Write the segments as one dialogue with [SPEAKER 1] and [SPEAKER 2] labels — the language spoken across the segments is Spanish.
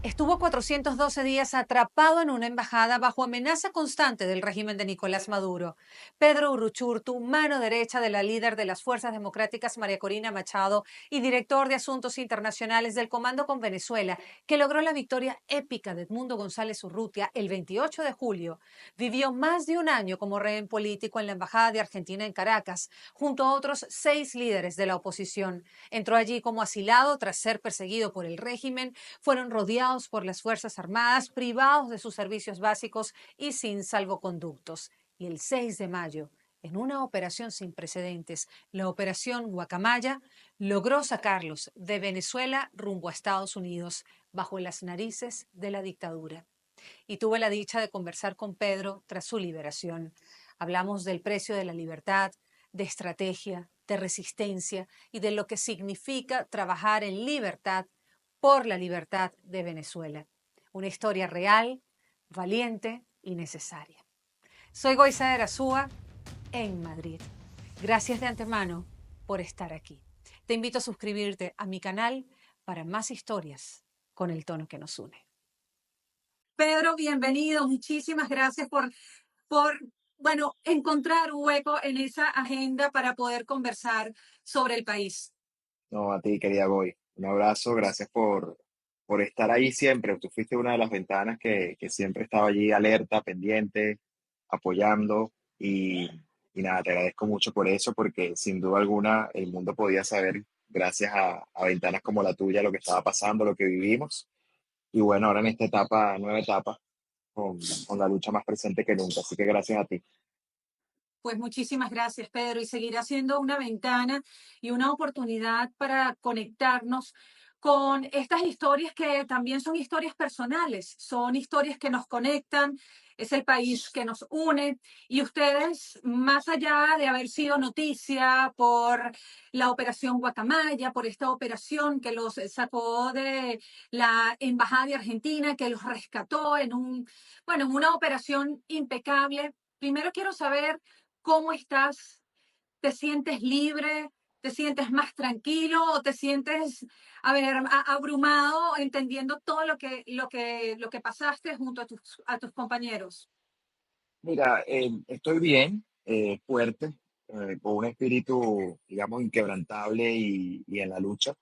[SPEAKER 1] Estuvo 412 días atrapado en una embajada bajo amenaza constante del régimen de Nicolás Maduro. Pedro Uruchurtu, mano derecha de la líder de las Fuerzas Democráticas María Corina Machado y director de Asuntos Internacionales del Comando con Venezuela, que logró la victoria épica de Edmundo González Urrutia el 28 de julio, vivió más de un año como rehén político en la Embajada de Argentina en Caracas, junto a otros 6 líderes de la oposición. Entró allí como asilado tras ser perseguido por el régimen. Fueron rodeados por las Fuerzas Armadas, privados de sus servicios básicos y sin salvoconductos. Y el 6 de mayo, en una operación sin precedentes, la Operación Guacamaya, logró sacarlos de Venezuela rumbo a Estados Unidos, bajo las narices de la dictadura. Y tuve la dicha de conversar con Pedro tras su liberación. Hablamos del precio de la libertad, de estrategia, de resistencia y de lo que significa trabajar en libertad por la libertad de Venezuela. Una historia real, valiente y necesaria. Soy Goiza de Arazúa, en Madrid. Gracias de antemano por estar aquí. Te invito a suscribirte a mi canal para más historias con el tono que nos une. Pedro, bienvenido. Muchísimas gracias por encontrar un hueco en esa agenda para poder conversar sobre el país.
[SPEAKER 2] No, a ti, querida Boy. Un abrazo, gracias por estar ahí siempre. Tú fuiste una de las ventanas que siempre estaba allí alerta, pendiente, apoyando y nada, te agradezco mucho por eso, porque sin duda alguna el mundo podía saber, gracias a ventanas como la tuya, lo que estaba pasando, lo que vivimos. Y bueno, ahora en esta etapa, nueva etapa, con la lucha más presente que nunca. Así que gracias a ti.
[SPEAKER 1] Pues muchísimas gracias, Pedro, y seguirá siendo una ventana y una oportunidad para conectarnos con estas historias que también son historias personales, son historias que nos conectan, es el país que nos une y ustedes, más allá de haber sido noticia por la operación Guacamaya, por esta operación que los sacó de la Embajada de Argentina, que los rescató en una operación impecable. Primero quiero saber ¿cómo estás? ¿Te sientes libre? ¿Te sientes más tranquilo o te sientes, abrumado entendiendo todo lo que pasaste junto a tus compañeros?
[SPEAKER 2] Mira, estoy bien, fuerte, con un espíritu, digamos, inquebrantable y en la lucha.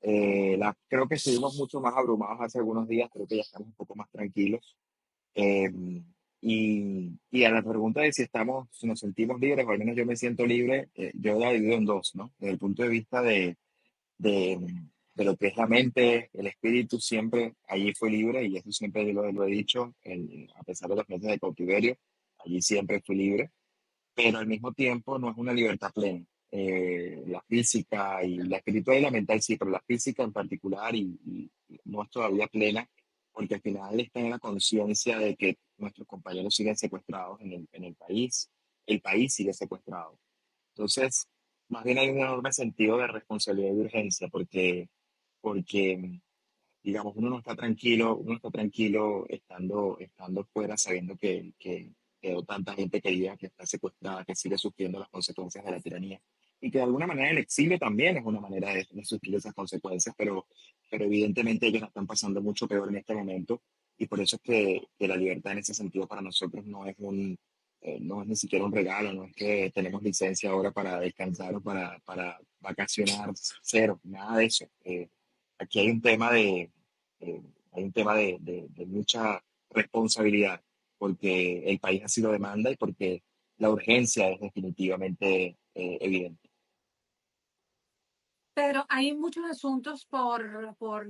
[SPEAKER 2] Creo que estuvimos mucho más abrumados hace algunos días, creo que ya estamos un poco más tranquilos. Eh, y a la pregunta de si nos sentimos libres, o al menos yo me siento libre, yo la divido en dos, ¿no? Desde el punto de vista de, de lo que es la mente, el espíritu, siempre allí fue libre, y eso siempre lo he dicho, a pesar de los meses de cautiverio, allí siempre fui libre, pero al mismo tiempo no es una libertad plena. La física y la espiritual y la mental sí, pero la física en particular y no es todavía plena, porque al final está en la conciencia de que nuestros compañeros siguen secuestrados en el país sigue secuestrado. Entonces, más bien hay un enorme sentido de responsabilidad y de urgencia, porque digamos, uno está tranquilo estando fuera, sabiendo que quedó tanta gente querida que está secuestrada, que sigue sufriendo las consecuencias de la tiranía. Y que de alguna manera el exilio también es una manera de sufrir esas consecuencias, pero evidentemente ellos la están pasando mucho peor en este momento. Y por eso es que la libertad en ese sentido para nosotros no es ni siquiera un regalo, no es que tenemos licencia ahora para descansar o para vacacionar, cero, nada de eso. Aquí eh, hay un tema de mucha responsabilidad, porque el país así lo demanda y porque la urgencia es definitivamente evidente.
[SPEAKER 1] Pero hay muchos asuntos por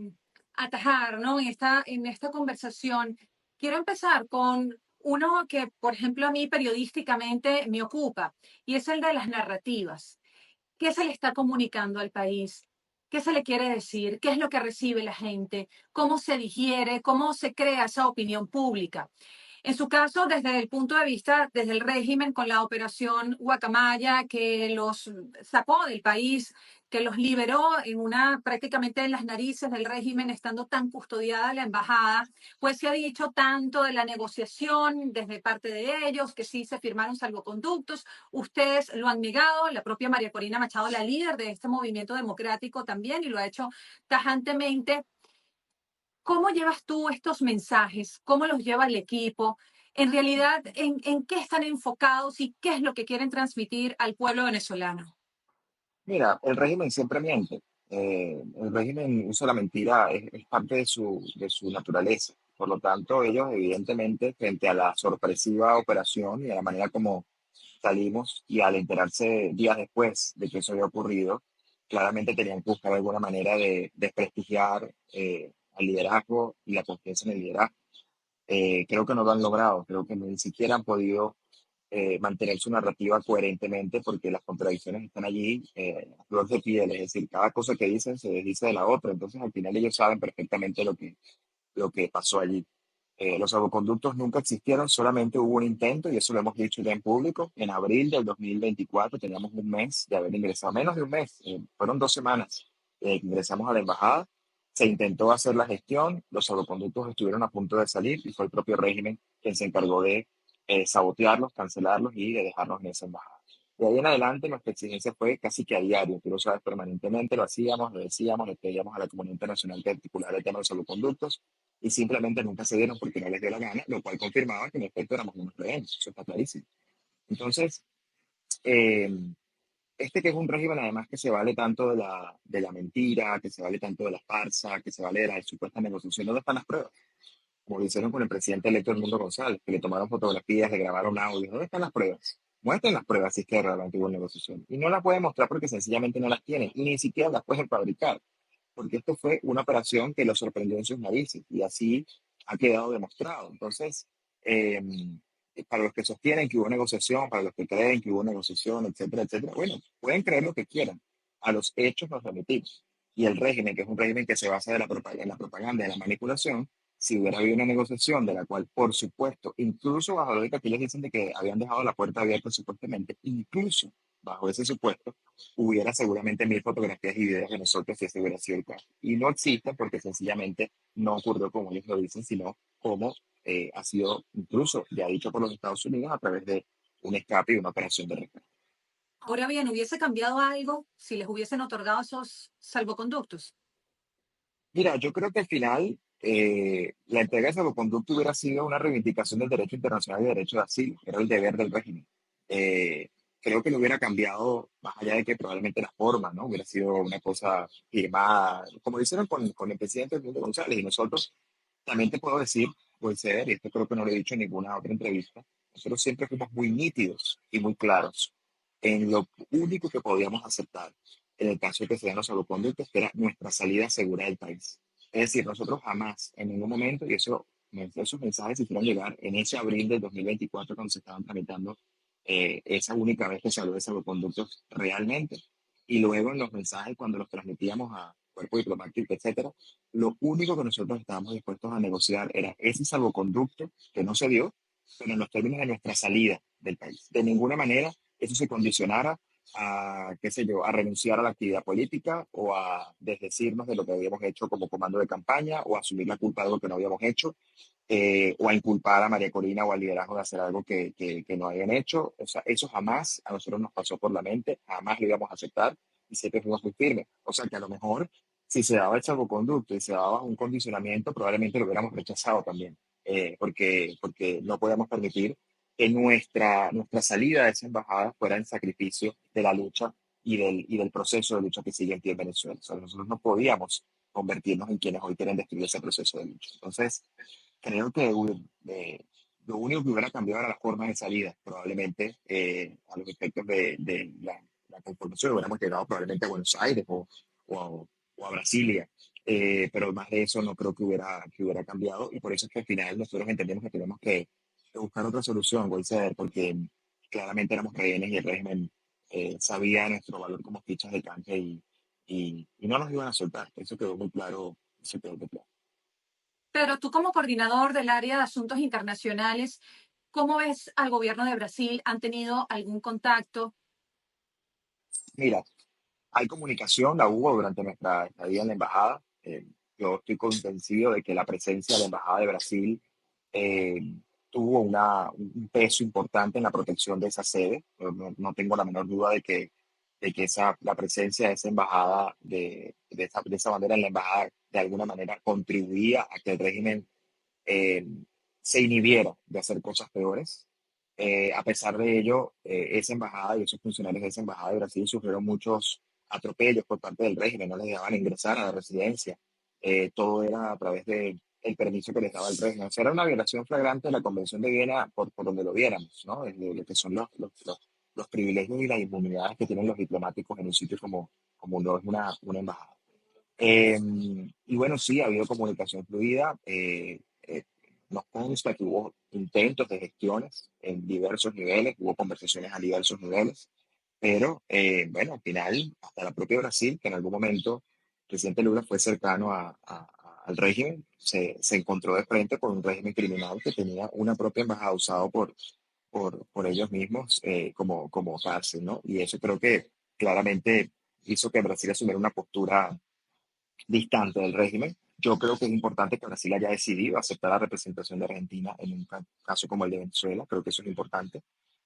[SPEAKER 1] atajar, ¿no? En esta conversación. Quiero empezar con uno que, por ejemplo, a mí periodísticamente me ocupa, y es el de las narrativas. ¿Qué se le está comunicando al país? ¿Qué se le quiere decir? ¿Qué es lo que recibe la gente? ¿Cómo se digiere? ¿Cómo se crea esa opinión pública? En su caso, desde el punto de vista, desde el régimen con la operación Guacamaya, que los sacó del país, que los liberó prácticamente en las narices del régimen, estando tan custodiada la embajada, pues se ha dicho tanto de la negociación desde parte de ellos, que sí se firmaron salvoconductos. Ustedes lo han negado, la propia María Corina Machado, la líder de este movimiento democrático también, y lo ha hecho tajantemente. ¿Cómo llevas tú estos mensajes? ¿Cómo los lleva el equipo? En realidad, ¿en qué están enfocados y qué es lo que quieren transmitir al pueblo venezolano?
[SPEAKER 2] Mira, el régimen siempre miente. El régimen usa la mentira, es parte de su naturaleza. Por lo tanto, ellos evidentemente, frente a la sorpresiva operación y a la manera como salimos y al enterarse días después de que eso había ocurrido, claramente tenían que buscar alguna manera de desprestigiar al liderazgo y la confianza en el liderazgo. Creo que no lo han logrado, creo que ni siquiera han podido mantener su narrativa coherentemente porque las contradicciones están allí a flor de piel, es decir, cada cosa que dicen se desdice de la otra, entonces al final ellos saben perfectamente lo que pasó allí. Los salvoconductos nunca existieron, solamente hubo un intento y eso lo hemos dicho ya en público. En abril del 2024 teníamos un mes de haber ingresado, menos de un mes, fueron 2 semanas que ingresamos a la embajada. Se intentó hacer la gestión, los salvoconductos estuvieron a punto de salir y fue el propio régimen quien se encargó de sabotearlos, cancelarlos y de dejarnos en esa embajada. De ahí en adelante nuestra exigencia fue casi que a diario, tú lo sabes, permanentemente lo hacíamos, lo decíamos, le pedíamos a la comunidad internacional que articulara el tema de los salvoconductos y simplemente nunca se dieron porque no les dio la gana, lo cual confirmaba que en efecto éramos unos rehenes, eso está clarísimo. Entonces, eh, este que es un régimen además que se vale tanto de la mentira, que se vale tanto de la farsa, que se vale de la supuesta negociación, ¿dónde están las pruebas? Como lo hicieron con el presidente electo Edmundo González, que le tomaron fotografías, le grabaron audios, ¿dónde están las pruebas? Muestren las pruebas si es que realmente hubo negociación. Y no las pueden mostrar porque sencillamente no las tienen y ni siquiera las pueden fabricar porque esto fue una operación que lo sorprendió en sus narices y así ha quedado demostrado. Entonces, eh, para los que sostienen que hubo negociación, para los que creen que hubo negociación, etcétera, etcétera, bueno, pueden creer lo que quieran. A los hechos nos remitimos. Y el régimen, que es un régimen que se basa en la propaganda, en la manipulación, si hubiera habido una negociación de la cual, por supuesto, incluso bajo la lógica que ellos dicen de que habían dejado la puerta abierta supuestamente, incluso bajo ese supuesto, hubiera seguramente mil fotografías y videos de nosotros si ese hubiera sido el caso. Y no existe porque sencillamente no ocurrió como ellos lo dicen, sino como ha sido incluso ya dicho por los Estados Unidos a través de un escape y una operación de rescate.
[SPEAKER 1] Ahora bien, ¿hubiese cambiado algo si les hubiesen otorgado esos salvoconductos?
[SPEAKER 2] Mira, yo creo que al final la entrega de salvoconducto hubiera sido una reivindicación del derecho internacional y derecho de asilo, era el deber del régimen. Eh, Creo que lo hubiera cambiado, más allá de que probablemente la forma, ¿no? Hubiera sido una cosa firmada, como lo hicieron con el presidente Edmundo González. Y nosotros, también te puedo decir, puede ser, y esto creo que no lo he dicho en ninguna otra entrevista, nosotros siempre fuimos muy nítidos y muy claros en lo único que podíamos aceptar en el caso de que sean los salvoconductos, que era nuestra salida segura del país. Es decir, nosotros jamás, en ningún momento, y eso, esos mensajes se hicieron llegar en ese abril del 2024 cuando se estaban tramitando esa única vez que se habló de salvoconductos realmente. Y luego en los mensajes, cuando los transmitíamos a cuerpo diplomático, etcétera, lo único que nosotros estábamos dispuestos a negociar era ese salvoconducto que no se dio, pero en los términos de nuestra salida del país. De ninguna manera eso se condicionara a, qué sé yo, a renunciar a la actividad política o a desdecirnos de lo que habíamos hecho como comando de campaña o a asumir la culpa de lo que no habíamos hecho o a inculpar a María Corina o al liderazgo de hacer algo que no habían hecho. O sea, eso jamás a nosotros nos pasó por la mente, jamás lo íbamos a aceptar y siempre fuimos muy firmes. O sea, que a lo mejor si se daba el salvoconducto y se daba un condicionamiento, probablemente lo hubiéramos rechazado también, porque no podíamos permitir que nuestra salida de esa embajada fuera en sacrificio de la lucha y del proceso de lucha que sigue aquí en Venezuela. O sea, nosotros no podíamos convertirnos en quienes hoy quieren destruir ese proceso de lucha. Entonces, creo que lo único que hubiera cambiado era la forma de salida, probablemente a los efectos de la conformación. Hubiéramos llegado probablemente a Buenos Aires o a Brasilia, pero más de eso no creo que hubiera cambiado y por eso es que al final nosotros entendemos que tenemos que buscar otra solución, Goizer, porque claramente éramos rehenes y el régimen sabía nuestro valor como fichas de canje y no nos iban a soltar. Eso quedó muy claro. Eso quedó muy claro.
[SPEAKER 1] Pero tú como coordinador del área de asuntos internacionales, ¿cómo ves al gobierno de Brasil? ¿Han tenido algún contacto?
[SPEAKER 2] Mira, hay comunicación, la hubo durante nuestra estadía en la embajada. Yo estoy convencido de que la presencia de la embajada de Brasil eh, tuvo un peso importante en la protección de esa sede. No tengo la menor duda de que de que la presencia de esa embajada, de esa bandera en la embajada, de alguna manera contribuía a que el régimen eh, se inhibiera de hacer cosas peores. A pesar de ello, esa embajada y esos funcionarios de esa embajada de Brasil sufrieron muchos atropellos por parte del régimen, no les dejaban ingresar a la residencia. Todo era a través del permiso que les daba el régimen. O sea, era una violación flagrante de la Convención de Viena por donde lo viéramos, ¿no? Desde lo que son los privilegios y las inmunidades que tienen los diplomáticos en un sitio como lo es una embajada. Y bueno, sí, ha habido comunicación fluida. Nos consta que hubo intentos de gestiones en diversos niveles, hubo conversaciones a diversos niveles, pero bueno, al final, hasta la propia Brasil, que en algún momento el presidente Lula fue cercano al régimen, se encontró de frente con un régimen criminal que tenía una propia embajada usada por ellos mismos como cárcel, ¿no? Y eso creo que claramente hizo que Brasil asumiera una postura distante del régimen. Yo creo que es importante que Brasil haya decidido aceptar la representación de Argentina en un caso como el de Venezuela. Creo que eso es importante.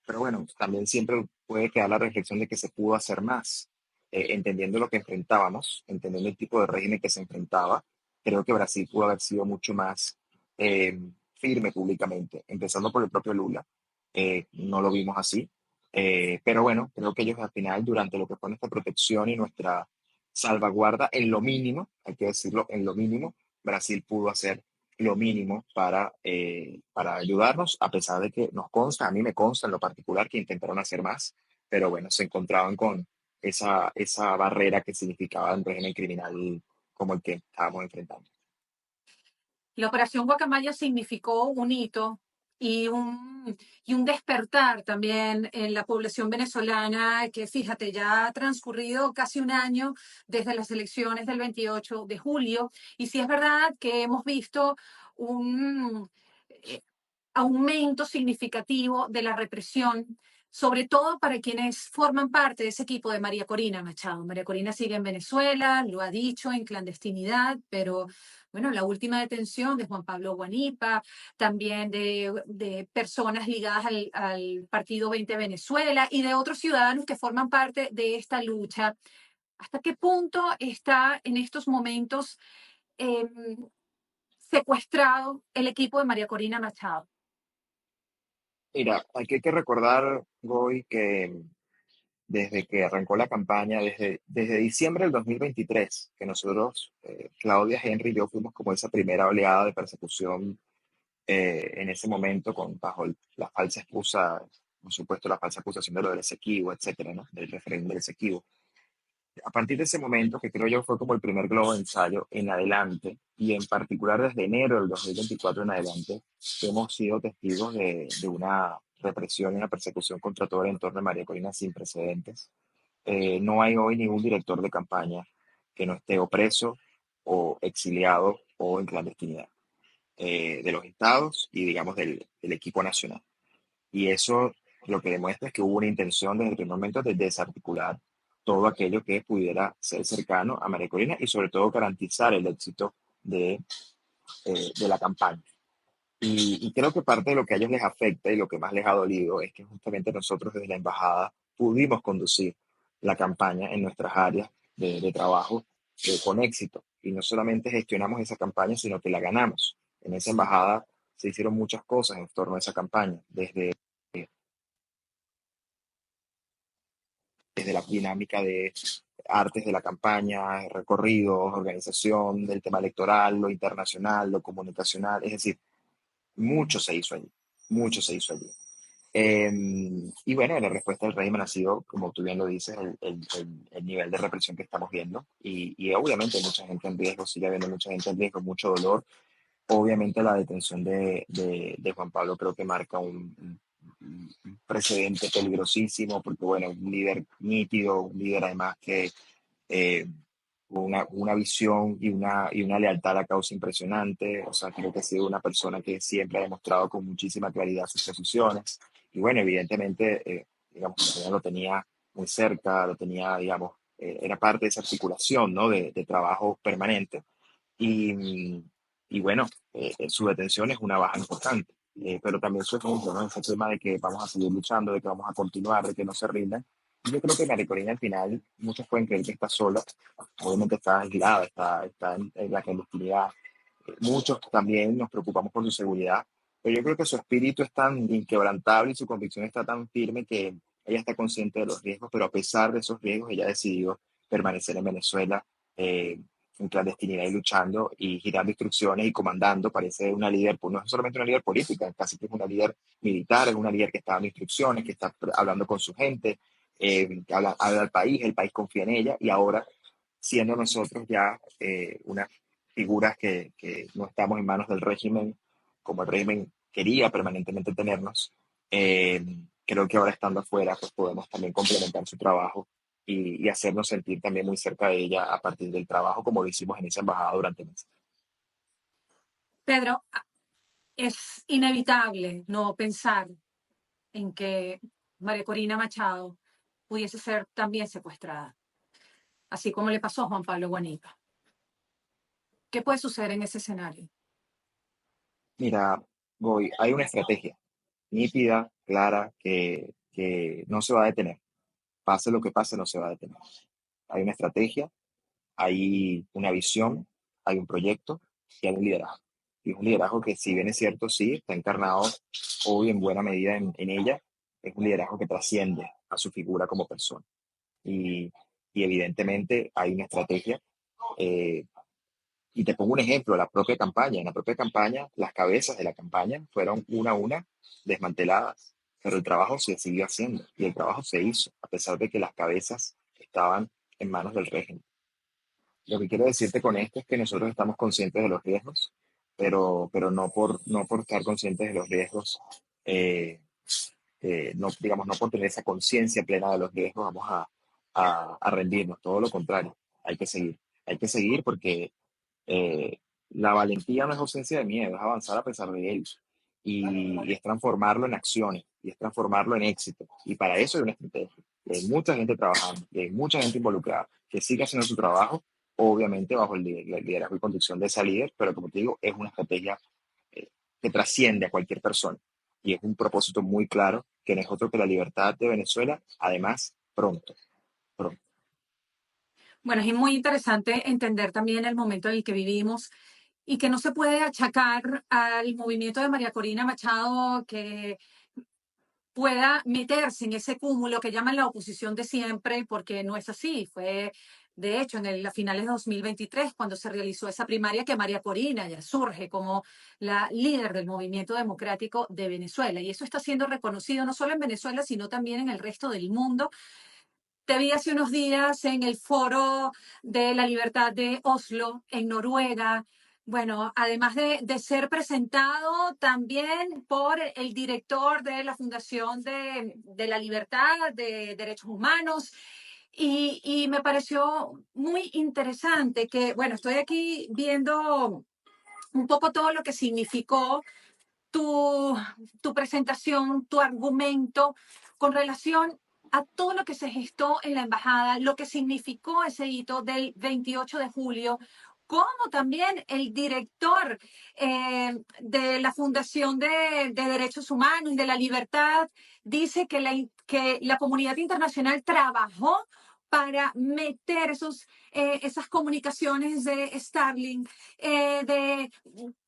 [SPEAKER 2] Pero bueno, también siempre puede quedar la reflexión de que se pudo hacer más, entendiendo lo que enfrentábamos, entendiendo el tipo de régimen que se enfrentaba. Creo que Brasil pudo haber sido mucho más eh, firme públicamente, empezando por el propio Lula. No lo vimos así. Pero bueno, creo que ellos al final, durante lo que fue nuestra protección y nuestra salvaguarda en lo mínimo, hay que decirlo, en lo mínimo, Brasil pudo hacer lo mínimo para ayudarnos, a pesar de que nos consta, a mí me consta en lo particular que intentaron hacer más, pero bueno, se encontraban con esa barrera que significaba un régimen criminal como el que estábamos enfrentando.
[SPEAKER 1] La Operación Guacamaya significó un hito y y un despertar también en la población venezolana, que fíjate, ya ha transcurrido casi un año desde las elecciones del 28 de julio, y sí es verdad que hemos visto un eh, aumento significativo de la represión, sobre todo para quienes forman parte de ese equipo de María Corina Machado. María Corina sigue en Venezuela, lo ha dicho, en clandestinidad, pero bueno, la última detención de Juan Pablo Guanipa, también de personas ligadas al Partido 20 Venezuela y de otros ciudadanos que forman parte de esta lucha. ¿Hasta qué punto está en estos momentos eh, secuestrado el equipo de María Corina Machado?
[SPEAKER 2] Mira, aquí hay que recordar, Goy, que desde que arrancó la campaña, desde diciembre del 2023, que nosotros, Claudia, Henry y yo fuimos como esa primera oleada de persecución en ese momento bajo la falsa excusa, por supuesto, la falsa acusación de lo del Esequibo, etcétera, ¿no? Del referéndum del Esequibo. A partir de ese momento, que creo yo fue como el primer globo de ensayo en adelante, y en particular desde enero del 2024 en adelante, hemos sido testigos de una represión y una persecución contra todo el entorno de María Corina sin precedentes. No hay hoy ningún director de campaña que no esté o preso o exiliado o en clandestinidad de los estados y digamos del equipo nacional. Y eso lo que demuestra es que hubo una intención desde el primer momento de desarticular todo aquello que pudiera ser cercano a María Corina y sobre todo garantizar el éxito de la campaña. Y creo que parte de lo que a ellos les afecta y lo que más les ha dolido es que justamente nosotros desde la embajada pudimos conducir la campaña en nuestras áreas de trabajo con éxito. Y no solamente gestionamos esa campaña, sino que la ganamos. En esa embajada se hicieron muchas cosas en torno a esa campaña, desde la dinámica de artes de la campaña, recorridos, organización del tema electoral, lo internacional, lo comunicacional, es decir, mucho se hizo allí, mucho se hizo allí. Eh, y bueno, la respuesta del régimen ha sido, como tú bien lo dices, el nivel de represión que estamos viendo. Y obviamente hay mucha gente en riesgo, sigue habiendo mucha gente en riesgo, mucho dolor. Obviamente la detención de Juan Pablo creo que marca un precedente peligrosísimo, porque bueno, un líder nítido, un líder además que eh, una visión y una lealtad a la causa impresionante. O sea, creo que ha sido una persona que siempre ha demostrado con muchísima claridad sus posiciones. Y bueno, evidentemente, digamos, ya lo tenía muy cerca, lo tenía, digamos, era parte de esa articulación, ¿no? De trabajo permanente. Y, y bueno, su detención es una baja importante. Pero también su ejemplo, ¿no? Ese tema de que vamos a seguir luchando, de que vamos a continuar, de que no se rindan. Yo creo que María Corina al final, muchos pueden creer que está sola, obviamente está aislada, está en la clandestinidad. Muchos también nos preocupamos por su seguridad, pero yo creo que su espíritu es tan inquebrantable y su convicción está tan firme que ella está consciente de los riesgos, pero a pesar de esos riesgos, ella ha decidido permanecer en Venezuela, eh, en clandestinidad y luchando y girando instrucciones y comandando. Parece una líder, pues no es solamente una líder política, casi que es una líder militar, es una líder que está dando instrucciones, que está hablando con su gente, que habla al país, el país confía en ella y ahora siendo nosotros ya unas figuras que no estamos en manos del régimen, como el régimen quería permanentemente tenernos, eh, creo que ahora estando afuera, pues podemos también complementar su trabajo y hacernos sentir también muy cerca de ella a partir del trabajo, como lo hicimos en esa embajada durante meses.
[SPEAKER 1] Pedro, es inevitable no pensar en que María Corina Machado pudiese ser también secuestrada, así como le pasó a Juan Pablo Guanipa. ¿Qué puede suceder en ese escenario?
[SPEAKER 2] Mira, voy, hay una estrategia nítida, clara, que no se va a detener. Pase lo que pase, no se va a detener. Hay una estrategia, hay una visión, hay un proyecto y hay un liderazgo. Y es un liderazgo que, si bien es cierto, sí, está encarnado hoy en buena medida en ella, es un liderazgo que trasciende a su figura como persona. Y, y evidentemente hay una estrategia. eh, y te pongo un ejemplo, la propia campaña. En la propia campaña, las cabezas de la campaña fueron una a una desmanteladas, pero el trabajo se siguió haciendo y el trabajo se hizo, a pesar de que las cabezas estaban en manos del régimen. Lo que quiero decirte con esto es que nosotros estamos conscientes de los riesgos, pero no por estar conscientes de los riesgos, eh, no, digamos, no por tener esa conciencia plena de los riesgos, vamos a rendirnos, todo lo contrario, hay que seguir porque eh, la valentía no es ausencia de miedo, es avanzar a pesar de él. Y es transformarlo en acciones, y es transformarlo en éxito. Y para eso hay una estrategia. Y hay mucha gente trabajando, y hay mucha gente involucrada que sigue haciendo su trabajo, obviamente bajo el liderazgo y conducción de esa líder, pero como te digo, es una estrategia eh, que trasciende a cualquier persona. Y es un propósito muy claro, que no es otro que la libertad de Venezuela, además, pronto, pronto.
[SPEAKER 1] Bueno, es muy interesante entender también el momento en el que vivimos y que no se puede achacar al movimiento de María Corina Machado que pueda meterse en ese cúmulo que llaman la oposición de siempre, porque no es así. Fue, de hecho, a finales de 2023, cuando se realizó esa primaria, que María Corina ya surge como la líder del movimiento democrático de Venezuela. Y eso está siendo reconocido no solo en Venezuela, sino también en el resto del mundo. Te vi hace unos días en el Foro de la Libertad de Oslo, en Noruega. Bueno, además de ser presentado también por el director de la Fundación de la Libertad de Derechos Humanos. Y me pareció muy interesante que, bueno, estoy aquí viendo un poco todo lo que significó tu, tu presentación, tu argumento con relación a todo lo que se gestó en la embajada, lo que significó ese hito del 28 de julio, como también el director de la Fundación de Derechos Humanos y de la Libertad dice que la comunidad internacional trabajó para meter esas comunicaciones de Starlink, de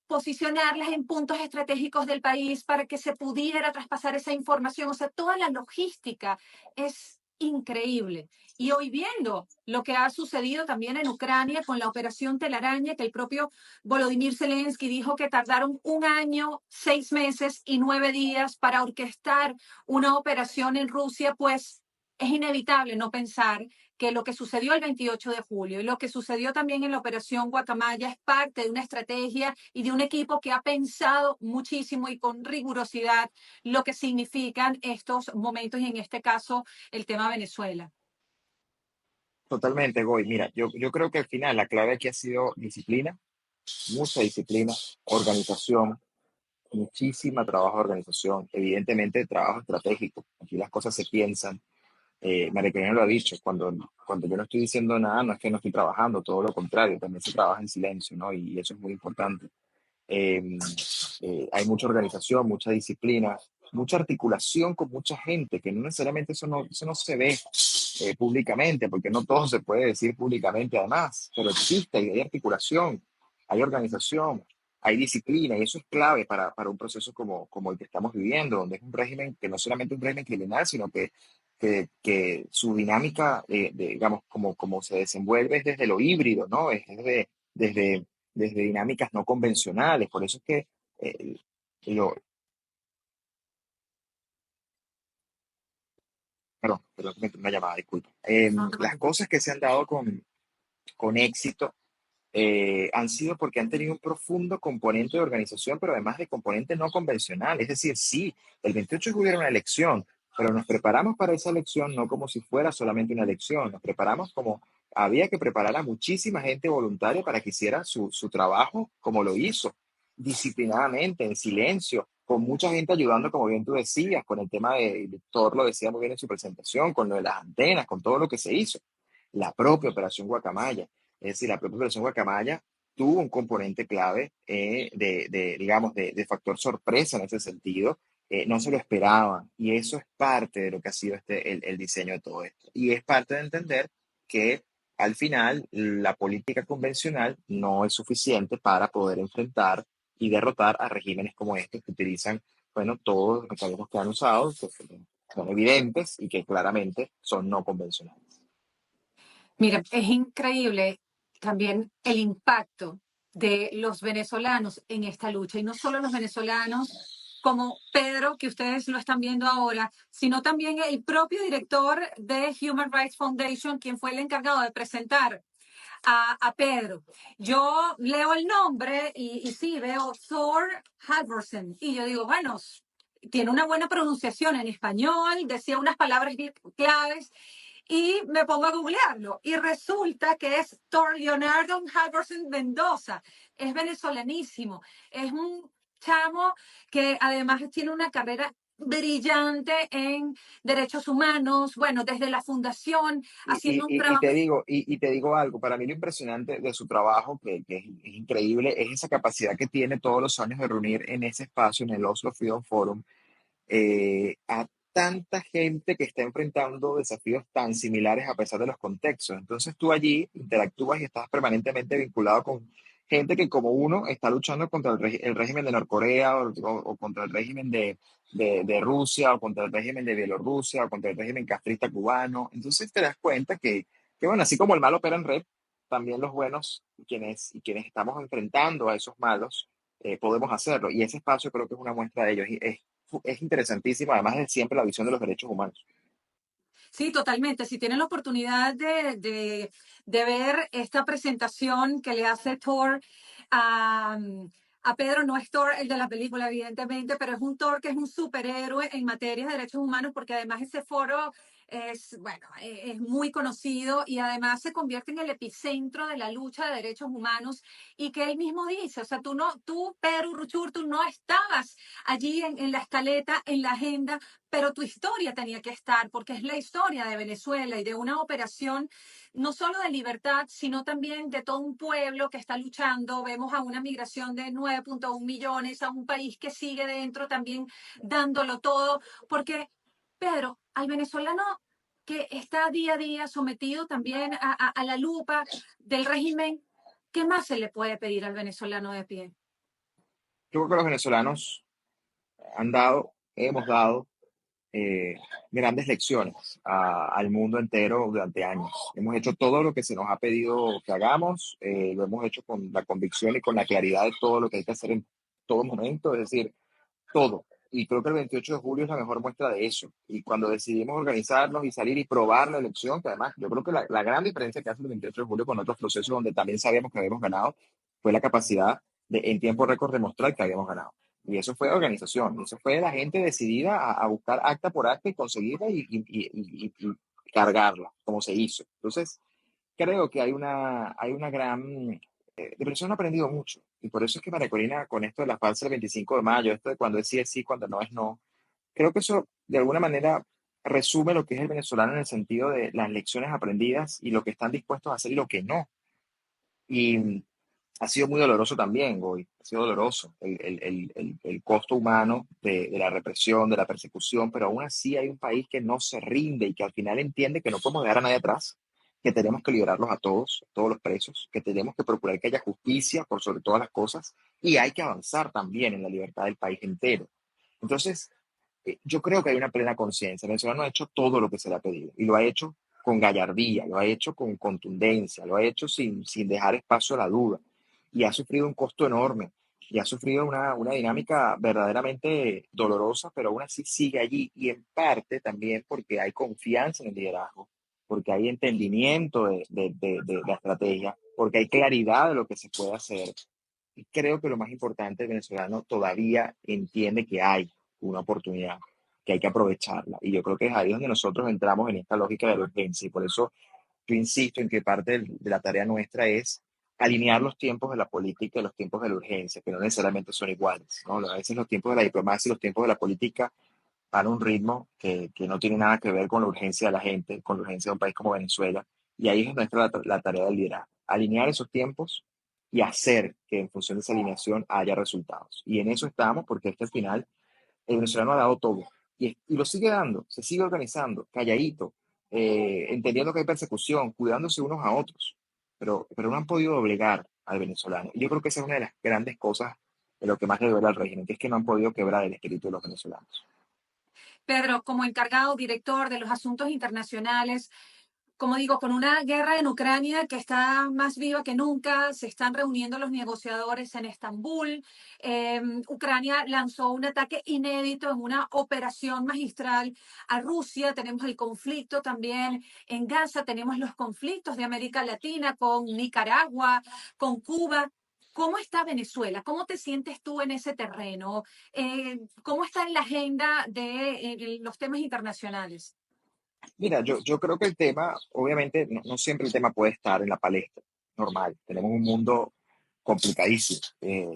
[SPEAKER 1] posicionarlas en puntos estratégicos del país para que se pudiera traspasar esa información. O sea, toda la logística es increíble. Y hoy viendo lo que ha sucedido también en Ucrania con la operación Telaraña, que el propio Volodymyr Zelensky dijo que tardaron 1 año, 6 meses y 9 días para orquestar una operación en Rusia, pues es inevitable no pensar que lo que sucedió el 28 de julio y lo que sucedió también en la operación Guacamaya es parte de una estrategia y de un equipo que ha pensado muchísimo y con rigurosidad lo que significan estos momentos y en este caso el tema Venezuela.
[SPEAKER 2] Totalmente, Goy. Mira, yo creo que al final la clave aquí ha sido disciplina, mucha disciplina, organización, muchísima trabajo de organización, evidentemente trabajo estratégico. Aquí las cosas se piensan. María Corina lo ha dicho, cuando yo no estoy diciendo nada, no es que no estoy trabajando, todo lo contrario, también se trabaja en silencio, ¿no? Y eso es muy importante. Eh, hay mucha organización, mucha disciplina. mucha articulación con mucha gente, que no necesariamente eso no se ve públicamente, porque no todo se puede decir públicamente además, pero existe, hay articulación, hay organización, hay disciplina, y eso es clave para un proceso como el que estamos viviendo, donde es un régimen que no solamente es un régimen criminal, sino que su dinámica, digamos, como se desenvuelve es desde lo híbrido, ¿no? Es desde, desde dinámicas no convencionales. Por eso es que eh, lo, perdón, me entró una llamada, disculpa.
[SPEAKER 1] No te
[SPEAKER 2] Las
[SPEAKER 1] preocupes.
[SPEAKER 2] cosas que se han dado con éxito han sido porque han tenido un profundo componente de organización, pero además de componente no convencional. Es decir, sí, el 28 de julio era una elección, pero nos preparamos para esa elección no como si fuera solamente una elección, nos preparamos como había que preparar a muchísima gente voluntaria para que hiciera su trabajo como lo hizo, disciplinadamente, en silencio, con mucha gente ayudando, como bien tú decías, con el tema de, Víctor lo decía muy bien en su presentación, con lo de las antenas, con todo lo que se hizo. La propia Operación Guacamaya. Es decir, la propia Operación Guacamaya tuvo un componente clave digamos, de factor sorpresa en ese sentido. No se lo esperaban y eso es parte de lo que ha sido el diseño de todo esto. Y es parte de entender que al final la política convencional no es suficiente para poder enfrentar y derrotar a regímenes como estos que utilizan, bueno, todos los mecanismos que han usado, que son evidentes y que claramente son no convencionales.
[SPEAKER 1] Mira, es increíble también el impacto de los venezolanos en esta lucha, y no solo los venezolanos como Pedro, que ustedes lo están viendo ahora, sino también el propio director de Human Rights Foundation, quien fue el encargado de presentar a Pedro. Yo leo el nombre y sí, veo Thor Halvorsen, y yo digo, bueno, tiene una buena pronunciación en español, decía unas palabras claves, y me pongo a googlearlo y resulta que es Thor Leonardo Halvorsen Mendoza. Es venezolanísimo. Es un chamo que además tiene una carrera brillante en derechos humanos, bueno, desde la fundación, haciendo un
[SPEAKER 2] Y
[SPEAKER 1] trabajo.
[SPEAKER 2] te digo algo, para mí lo impresionante de su trabajo, que es increíble, es esa capacidad que tiene todos los años de reunir en ese espacio, en el Oslo Freedom Forum, a tanta gente que está enfrentando desafíos tan similares a pesar de los contextos. Entonces tú allí interactúas y estás permanentemente vinculado con gente que como uno está luchando contra el régimen de Norcorea o contra el régimen de Rusia o contra el régimen de Bielorrusia o contra el régimen castrista cubano. Entonces te das cuenta que bueno, así como el mal opera en red, también los buenos quienes estamos enfrentando a esos malos, podemos hacerlo. Y ese espacio creo que es una muestra de ello. Es interesantísimo, además de siempre la visión de los derechos humanos.
[SPEAKER 1] Sí, totalmente. Si tienen la oportunidad de ver esta presentación que le hace Thor a, a Pedro, no es Thor el de la película, evidentemente, pero es un Thor que es un superhéroe en materia de derechos humanos, porque además ese foro es, bueno, es muy conocido y además se convierte en el epicentro de la lucha de derechos humanos y que él mismo dice, o sea, tú, Pedro Ruchur, tú no estabas allí en la escaleta, en la agenda, pero tu historia tenía que estar, porque es la historia de Venezuela y de una operación no solo de libertad, sino también de todo un pueblo que está luchando. Vemos a una migración de 9.1 millones, a un país que sigue dentro también dándolo todo, porque, Pedro, al venezolano que está día a día sometido también a la lupa del régimen, ¿qué más se le puede pedir al venezolano de pie?
[SPEAKER 2] Yo creo que los venezolanos han dado, hemos dado eh, grandes lecciones al mundo entero durante años. Hemos hecho todo lo que se nos ha pedido que hagamos, lo hemos hecho con la convicción y con la claridad de todo lo que hay que hacer en todo momento, es decir, todo. Y creo que el 28 de julio es la mejor muestra de eso. Y cuando decidimos organizarnos y salir y probar la elección, que además yo creo que la gran diferencia que hace el 28 de julio con otros procesos donde también sabíamos que habíamos ganado fue la capacidad de en tiempo récord demostrar que habíamos ganado. Y eso fue organización, eso fue la gente decidida a buscar acta por acta y conseguirla y cargarla, como se hizo. Entonces, creo que hay una gran... de persona han aprendido mucho. Y por eso es que María Corina, con esto de la falsa del 25 de mayo, esto de cuando es sí, cuando no es no, creo que eso de alguna manera resume lo que es el venezolano en el sentido de las lecciones aprendidas y lo que están dispuestos a hacer y lo que no. ha sido muy doloroso también, Goy, ha sido doloroso el costo humano de la represión, de la persecución, pero aún así hay un país que no se rinde y que al final entiende que no podemos dejar a nadie atrás, que tenemos que liberarlos a todos los presos, que tenemos que procurar que haya justicia por sobre todas las cosas y hay que avanzar también en la libertad del país entero. Entonces, yo creo que hay una plena conciencia. Venezuela no ha hecho todo lo que se le ha pedido y lo ha hecho con gallardía, lo ha hecho con contundencia, lo ha hecho sin dejar espacio a la duda y ha sufrido un costo enorme y ha sufrido una dinámica verdaderamente dolorosa, pero aún así sigue allí y en parte también porque hay confianza en el liderazgo, porque hay entendimiento de la estrategia, porque hay claridad de lo que se puede hacer. Y creo que lo más importante, el venezolano todavía entiende que hay una oportunidad, que hay que aprovecharla. Y yo creo que es ahí donde nosotros entramos en esta lógica de la urgencia. Y por eso yo insisto en que parte de la tarea nuestra es alinear los tiempos de la política y los tiempos de la urgencia, que no necesariamente son iguales, ¿no? A veces los tiempos de la diplomacia y los tiempos de la política van a un ritmo que no tiene nada que ver con la urgencia de la gente, con la urgencia de un país como Venezuela. Y ahí es nuestra la tarea del liderazgo, alinear esos tiempos y hacer que en función de esa alineación haya resultados. Y en eso estamos porque es que al final el venezolano ha dado todo y lo sigue dando, se sigue organizando, calladito, entendiendo que hay persecución, cuidándose unos a otros, pero no han podido doblegar al venezolano. Y yo creo que esa es una de las grandes cosas de lo que más le duele al régimen, que es que no han podido quebrar el espíritu de los venezolanos.
[SPEAKER 1] Pedro, como encargado director de los asuntos internacionales, como digo, con una guerra en Ucrania que está más viva que nunca, se están reuniendo los negociadores en Estambul. Ucrania lanzó un ataque inédito en una operación magistral a Rusia. Tenemos el conflicto también en Gaza, tenemos los conflictos de América Latina con Nicaragua, con Cuba. ¿Cómo está Venezuela? ¿Cómo te sientes tú en ese terreno? ¿Cómo está en la agenda de los temas internacionales?
[SPEAKER 2] Mira, yo creo que el tema, obviamente, no siempre el tema puede estar en la palestra, normal. Tenemos un mundo complicadísimo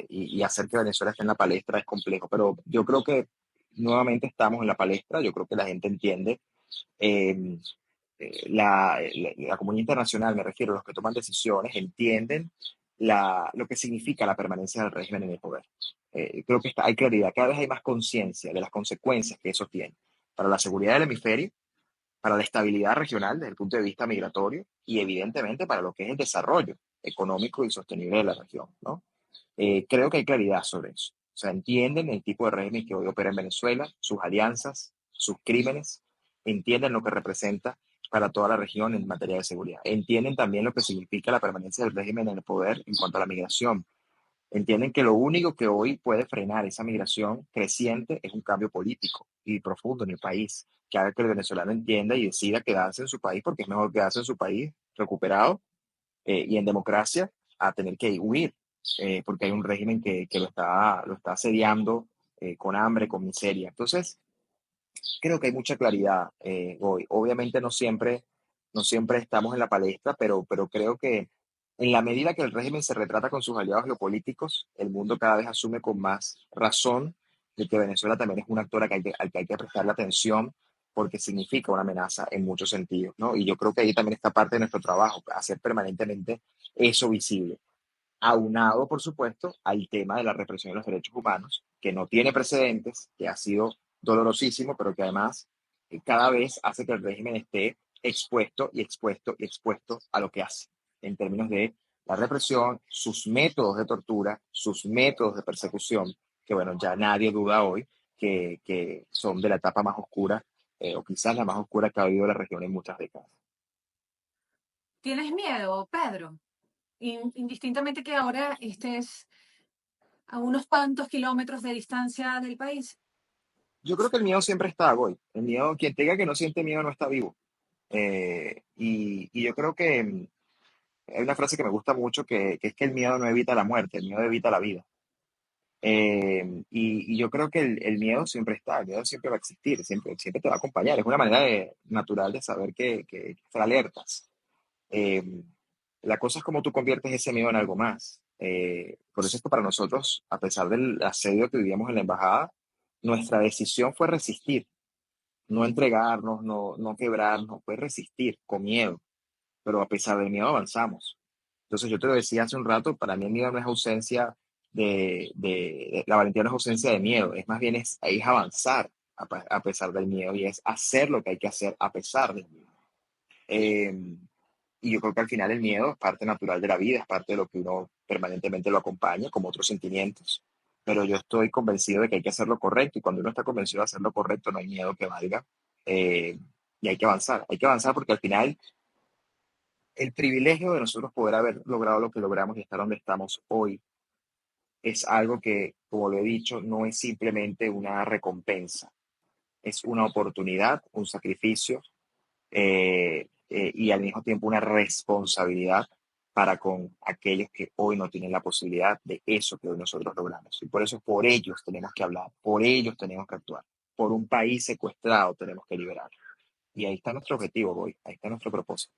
[SPEAKER 2] y hacer que Venezuela esté en la palestra es complejo, pero yo creo que nuevamente estamos en la palestra, yo creo que la gente entiende, eh, la comunidad internacional, me refiero, los que toman decisiones, entienden lo que significa la permanencia del régimen en el poder. Creo que hay claridad, cada vez hay más conciencia de las consecuencias que eso tiene para la seguridad del hemisferio, para la estabilidad regional desde el punto de vista migratorio y evidentemente para lo que es el desarrollo económico y sostenible de la región, ¿no? Creo que hay claridad sobre eso. O sea, entienden el tipo de régimen que hoy opera en Venezuela, sus alianzas, sus crímenes, entienden lo que representa para toda la región en materia de seguridad. Entienden también lo que significa la permanencia del régimen en el poder en cuanto a la migración. Entienden que lo único que hoy puede frenar esa migración creciente es un cambio político y profundo en el país, que haga que el venezolano entienda y decida quedarse en su país porque es mejor quedarse en su país recuperado y en democracia a tener que huir, porque hay un régimen que lo está asediando con hambre, con miseria. Entonces, creo que hay mucha claridad hoy. Obviamente no siempre estamos en la palestra, pero creo que en la medida que el régimen se retrata con sus aliados geopolíticos, el mundo cada vez asume con más razón de que Venezuela también es un actor al que hay que prestarle atención porque significa una amenaza en muchos sentidos, ¿no? Y yo creo que ahí también está parte de nuestro trabajo, hacer permanentemente eso visible, aunado, por supuesto, al tema de la represión de los derechos humanos, que no tiene precedentes, que ha sido dolorosísimo, pero que además cada vez hace que el régimen esté expuesto y expuesto y expuesto a lo que hace, en términos de la represión, sus métodos de tortura, sus métodos de persecución, que bueno, ya nadie duda hoy que son de la etapa más oscura, o quizás la más oscura que ha habido la región en muchas décadas.
[SPEAKER 1] ¿Tienes miedo, Pedro? Indistintamente que ahora estés a unos cuantos kilómetros de distancia del país.
[SPEAKER 2] Yo creo que el miedo siempre está, Goy. El miedo, quien te diga que no siente miedo no está vivo. Y yo creo que hay una frase que me gusta mucho que es que el miedo no evita la muerte, el miedo evita la vida. Y yo creo que el miedo siempre está, el miedo siempre va a existir, siempre te va a acompañar. Es una manera natural de saber que estar alertas. Eh, la cosa es cómo tú conviertes ese miedo en algo más. Por eso es que para nosotros, a pesar del asedio que vivíamos en la embajada, nuestra decisión fue resistir, no entregarnos, no quebrarnos, fue resistir con miedo, pero a pesar del miedo avanzamos. Entonces yo te lo decía hace un rato, para mí el miedo no es ausencia la valentía no es ausencia de miedo, es más bien es avanzar a pesar del miedo y es hacer lo que hay que hacer a pesar del miedo. Eh, y yo creo que al final el miedo es parte natural de la vida, es parte de lo que uno permanentemente lo acompaña, como otros sentimientos. Pero yo estoy convencido de que hay que hacer lo correcto y cuando uno está convencido de hacer lo correcto no hay miedo que valga. Eh, y hay que avanzar porque al final el privilegio de nosotros poder haber logrado lo que logramos y estar donde estamos hoy es algo que, como lo he dicho, no es simplemente una recompensa, es una oportunidad, un sacrificio y al mismo tiempo una responsabilidad para con aquellos que hoy no tienen la posibilidad de eso que hoy nosotros logramos. Y por eso por ellos tenemos que hablar, por ellos tenemos que actuar, por un país secuestrado tenemos que liberar. Y ahí está nuestro objetivo hoy, ahí está nuestro propósito.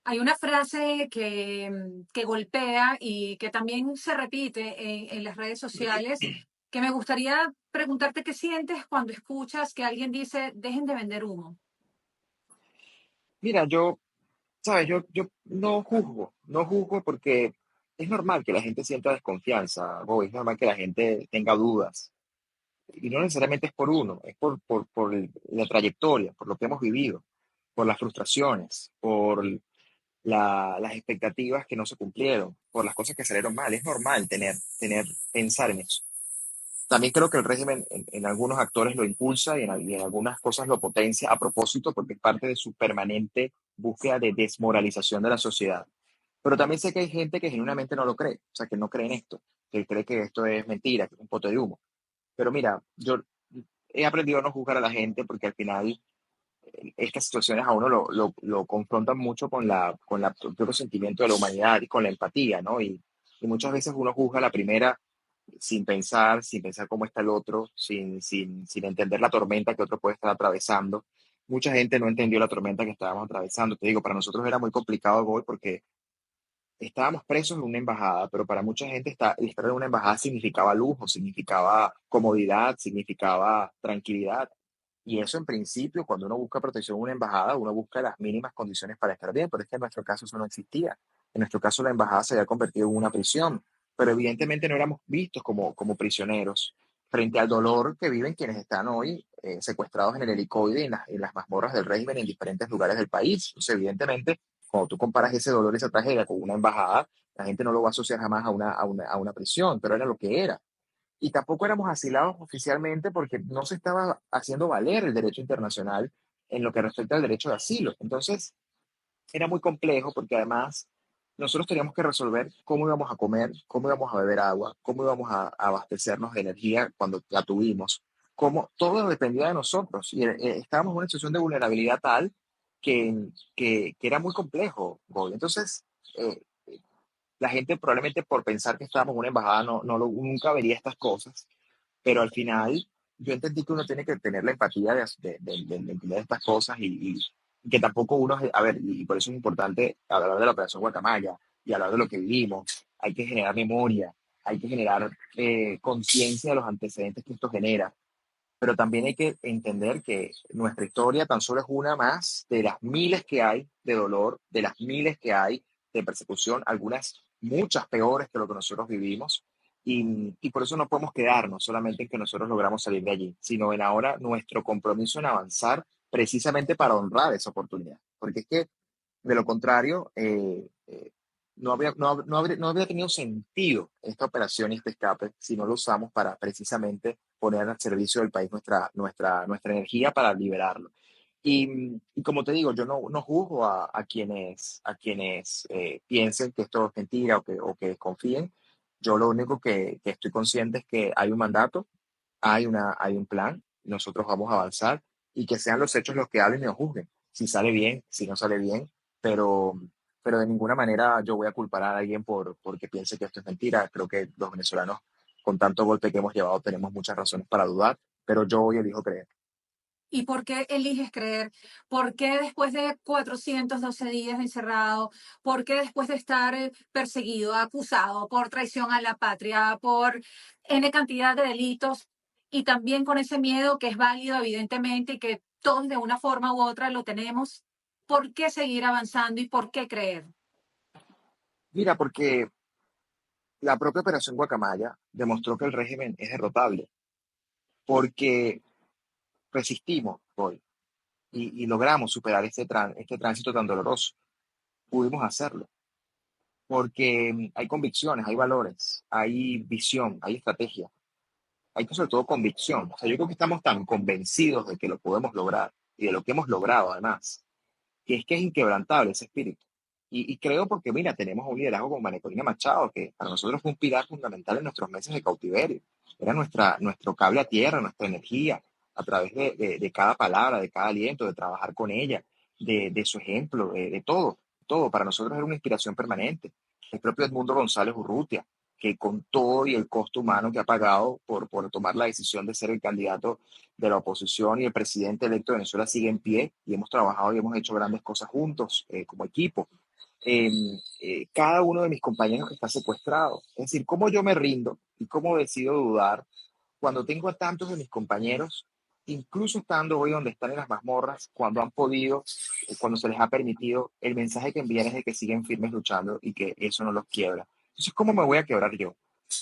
[SPEAKER 1] Hay una frase que golpea y que también se repite en las redes sociales, que me gustaría preguntarte qué sientes cuando escuchas que alguien dice, dejen de vender humo.
[SPEAKER 2] Mira, yo, sabes, yo no juzgo, no juzgo porque es normal que la gente sienta desconfianza, es normal que la gente tenga dudas. Y no necesariamente es por uno, es por la trayectoria, por lo que hemos vivido, por las frustraciones, por las expectativas que no se cumplieron, por las cosas que salieron mal. Es normal pensar en eso. También creo que el régimen en algunos actores lo impulsa y en algunas cosas lo potencia a propósito porque es parte de su permanente búsqueda de desmoralización de la sociedad. Pero también sé que hay gente que genuinamente no lo cree, o sea, que no cree en esto, que cree que esto es mentira, que es un pote de humo. Pero mira, yo he aprendido a no juzgar a la gente porque al final estas situaciones a uno lo confrontan mucho con el propio sentimiento de la humanidad y con la empatía, ¿no? Y muchas veces uno juzga a la primera sin pensar cómo está el otro, sin entender la tormenta que otro puede estar atravesando. Mucha gente no entendió la tormenta que estábamos atravesando. Te digo, para nosotros era muy complicado hoy porque estábamos presos en una embajada, pero para mucha gente estar en una embajada significaba lujo, significaba comodidad, significaba tranquilidad. Y eso en principio, cuando uno busca protección en una embajada, uno busca las mínimas condiciones para estar bien, pero es que en nuestro caso eso no existía. En nuestro caso la embajada se había convertido en una prisión, pero evidentemente no éramos vistos como prisioneros frente al dolor que viven quienes están hoy secuestrados en el helicoide y en las mazmorras del régimen en diferentes lugares del país. Entonces, evidentemente, cuando tú comparas ese dolor y esa tragedia con una embajada, la gente no lo va a asociar jamás a una prisión, pero era lo que era. Y tampoco éramos asilados oficialmente porque no se estaba haciendo valer el derecho internacional en lo que respecta al derecho de asilo. Entonces, era muy complejo porque además nosotros teníamos que resolver cómo íbamos a comer, cómo íbamos a beber agua, cómo íbamos a abastecernos de energía cuando la tuvimos, cómo todo dependía de nosotros y estábamos en una situación de vulnerabilidad tal que era muy complejo, Goy. Entonces, eh, la gente probablemente por pensar que estábamos en una embajada nunca vería estas cosas, pero al final yo entendí que uno tiene que tener la empatía de entender estas cosas y que tampoco uno, a ver, y por eso es importante hablar de la Operación Guacamaya y hablar de lo que vivimos. Hay que generar memoria, hay que generar conciencia de los antecedentes que esto genera, pero también hay que entender que nuestra historia tan solo es una más de las miles que hay de dolor, de las miles que hay de persecución, algunas muchas peores que lo que nosotros vivimos. Y por eso no podemos quedarnos solamente en que nosotros logramos salir de allí, sino en ahora nuestro compromiso en avanzar precisamente para honrar esa oportunidad. Porque es que de lo contrario, no habría tenido sentido esta operación y este escape si no lo usamos para precisamente poner al servicio del país nuestra energía para liberarlo. Y como te digo, yo no juzgo a quienes piensen que esto es mentira o que desconfíen. Yo lo único que estoy consciente es que hay un mandato, hay un plan, nosotros vamos a avanzar y que sean los hechos los que hablen y nos juzguen. Si sale bien, si no sale bien, pero, pero de ninguna manera yo voy a culpar a alguien porque piense que esto es mentira. Creo que los venezolanos, con tanto golpe que hemos llevado, tenemos muchas razones para dudar, pero yo hoy elijo creer.
[SPEAKER 1] ¿Y por qué eliges creer? ¿Por qué después de 412 días encerrado? ¿Por qué después de estar perseguido, acusado por traición a la patria, por N cantidad de delitos y también con ese miedo que es válido evidentemente y que todos de una forma u otra lo tenemos? ¿Por qué seguir avanzando y por qué creer?
[SPEAKER 2] Mira, porque la propia Operación Guacamaya demostró que el régimen es derrotable, porque resistimos hoy y logramos superar este tránsito tan doloroso. Pudimos hacerlo, porque hay convicciones, hay valores, hay visión, hay estrategia, hay sobre todo convicción. O sea, yo creo que estamos tan convencidos de que lo podemos lograr y de lo que hemos logrado además, que es inquebrantable ese espíritu. Y creo porque, mira, tenemos un liderazgo como María Corina Machado, que para nosotros fue un pilar fundamental en nuestros meses de cautiverio. Era nuestro cable a tierra, nuestra energía, a través de cada palabra, de cada aliento, de trabajar con ella, de su ejemplo, de todo, todo. Para nosotros era una inspiración permanente. El propio Edmundo González Urrutia, que con todo y el costo humano que ha pagado por tomar la decisión de ser el candidato de la oposición y el presidente electo de Venezuela sigue en pie y hemos trabajado y hemos hecho grandes cosas juntos como equipo. Eh, Cada uno de mis compañeros que está secuestrado. Es decir, cómo yo me rindo y cómo decido dudar cuando tengo a tantos de mis compañeros, incluso estando hoy donde están en las mazmorras, cuando han podido, cuando se les ha permitido, el mensaje que envían es de que siguen firmes luchando y que eso no los quiebra. Entonces, ¿cómo me voy a quebrar yo?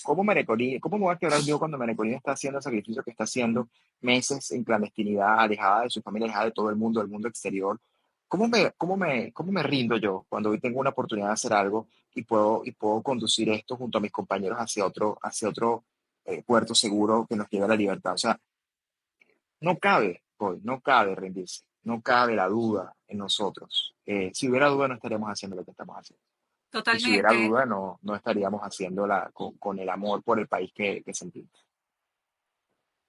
[SPEAKER 2] ¿Cómo me voy a quebrar yo cuando Merecolina está haciendo el sacrificio que está haciendo meses en clandestinidad, alejada de su familia, alejada de todo el mundo, del mundo exterior? ¿Cómo me rindo yo cuando hoy tengo una oportunidad de hacer algo y puedo conducir esto junto a mis compañeros hacia otro puerto seguro que nos lleve a la libertad? O sea, no cabe hoy, no cabe rendirse, no cabe la duda en nosotros. Si hubiera duda, no estaríamos haciendo lo que estamos haciendo. Y si hubiera
[SPEAKER 1] Totalmente.
[SPEAKER 2] duda, no estaríamos haciéndola con el amor por el país que sentimos.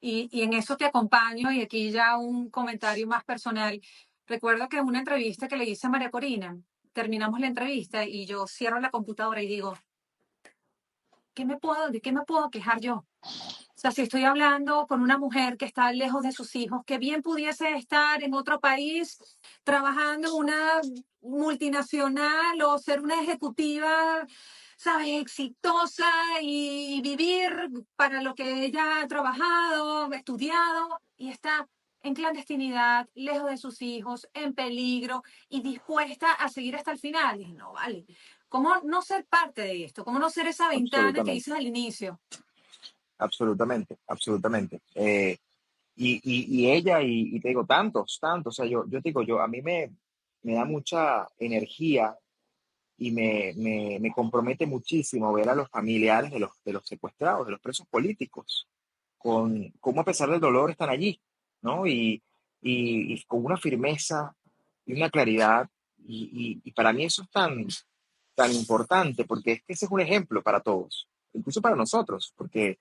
[SPEAKER 1] Y en eso te acompaño y aquí ya un comentario más personal. Recuerdo que en una entrevista que le hice a María Corina, terminamos la entrevista y yo cierro la computadora y digo, ¿de qué me puedo quejar yo? O sea, si estoy hablando con una mujer que está lejos de sus hijos, que bien pudiese estar en otro país trabajando en una multinacional o ser una ejecutiva, ¿sabes? Exitosa y vivir para lo que ella ha trabajado, estudiado y está en clandestinidad, lejos de sus hijos, en peligro y dispuesta a seguir hasta el final. Y no, vale. ¿Cómo no ser parte de esto? ¿Cómo no ser esa ventana que
[SPEAKER 2] Absolutamente,
[SPEAKER 1] dices al inicio?
[SPEAKER 2] absolutamente, absolutamente. Y ella, y te digo, tantos, tantos, o sea, yo te digo, a mí me da mucha energía y me compromete muchísimo ver a los familiares de los secuestrados, de los presos políticos, con cómo a pesar del dolor están allí, ¿no? Y con una firmeza y una claridad, y para mí eso es tan importante, porque es que ese es un ejemplo para todos, incluso para nosotros, porque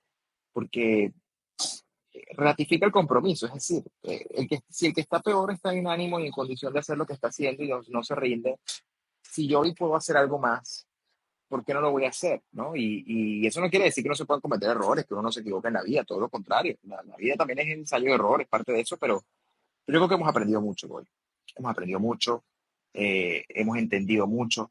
[SPEAKER 2] ratifica el compromiso, es decir, si el que está peor está en ánimo y en condición de hacer lo que está haciendo y no se rinde, si yo hoy puedo hacer algo más, ¿por qué no lo voy a hacer? ¿No? Y eso no quiere decir que no se puedan cometer errores, que uno no se equivoca en la vida, todo lo contrario. La vida también es ensayo de errores, parte de eso, pero yo creo que hemos aprendido mucho hoy. Hemos aprendido mucho, hemos entendido mucho,